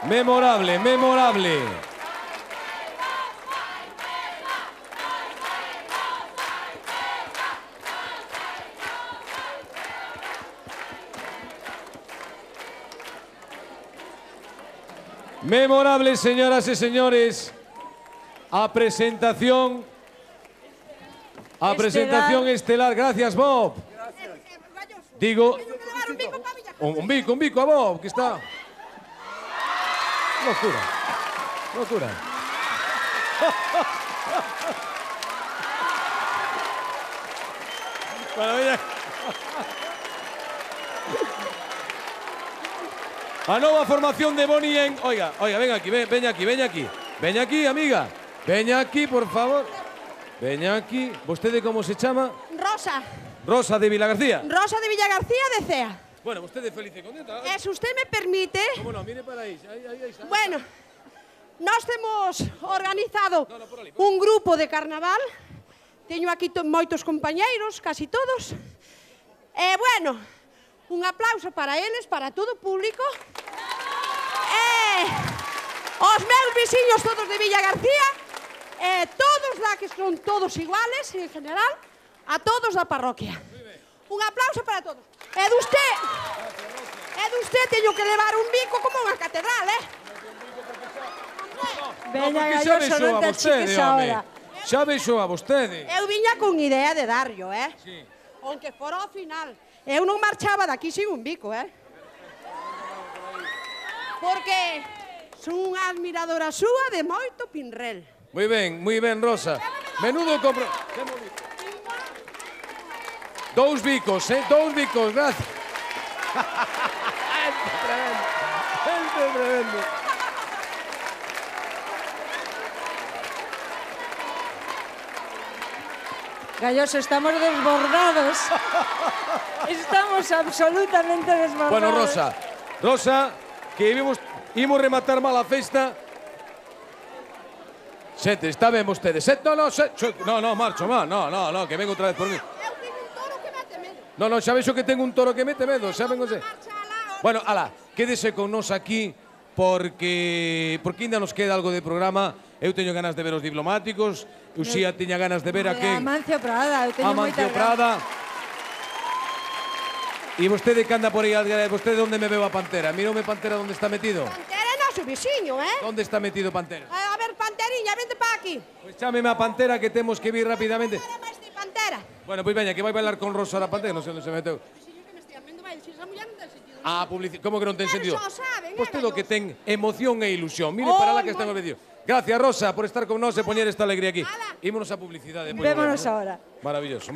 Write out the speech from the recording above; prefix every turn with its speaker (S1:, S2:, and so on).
S1: Memorable, memorable. Memorable, señoras y señores, a presentación estelar. Gracias, Bob. Digo, un bico a Bob, que está... Locura, locura. Bueno, veña. A nova formación de Bonnie en... Oiga, venga aquí, veña aquí. Veña aquí, amiga. Veña aquí, por favor. Veña aquí. ¿Vostede como se chama?
S2: Rosa.
S1: Rosa de Vilagarcía.
S2: Rosa de Villagarcía de CEA.
S1: Bueno, vostede feliz e contenta.
S2: Si usted me permite...
S1: ¿Cómo no? Mire para aí. Aí está.
S2: Bueno, nós temos organizado un grupo de carnaval. Teño aquí moitos compañeiros, casi todos. E, bueno, un aplauso para eles, para todo o público. E os meus veciños todos de Villagarcía, e todos lá que son todos iguales, en general, a todos da parroquia. Un aplauso para todos. E de usted teño que levar un bico como unha catedral,
S1: Veña, Galloso, non te achiques ahora. Xa vexo a vostede.
S2: Eu viña con idea de darlo,
S1: Sí.
S2: Aunque fora ao final. Eu non marchaba daqui sin un bico, Porque son unha admiradora súa de moito Pinrel.
S1: Moi ben, Rosa. Menudo compro... Dous bicos, gracias. Tremendo.
S3: Galloso, estamos desbordados. Estamos absolutamente desbordados.
S1: Bueno, Rosa, que imos rematar mal a festa. Sete, está ben vostede. No, marcho, no, que vengo outra vez por mí. No, xa vexo que tengo un toro que mete medo, xa vengo xe. Bueno, ala, quédese con nos aquí porque ainda nos queda algo de programa. Eu teño ganas de ver os diplomáticos, Uxía tiña ganas de ver a quen?
S3: Amancio Prada, eu teño moita
S1: Amancio Prada. E vostede que anda por aí, vostede onde me veo a Pantera? Mírome Pantera onde está metido.
S2: Pantera é noso veciño,
S1: Onde está metido Pantera?
S2: A ver, Panteriña, vente pa aquí.
S1: Pois chámeme a Pantera que temos que vir rapidamente.
S2: Pantera.
S1: Bueno, pois veña, que vai bailar con Rosa da Pantera, non sei onde se meteu. Como que non ten sentido? Vostede o que ten emoción e ilusión. Mire para lá que están os vídeos. Gracias, Rosa, por estar con nós e poñer esta alegría aquí. Ímonos a publicidade.
S3: Vémonos ahora.
S1: Maravilloso.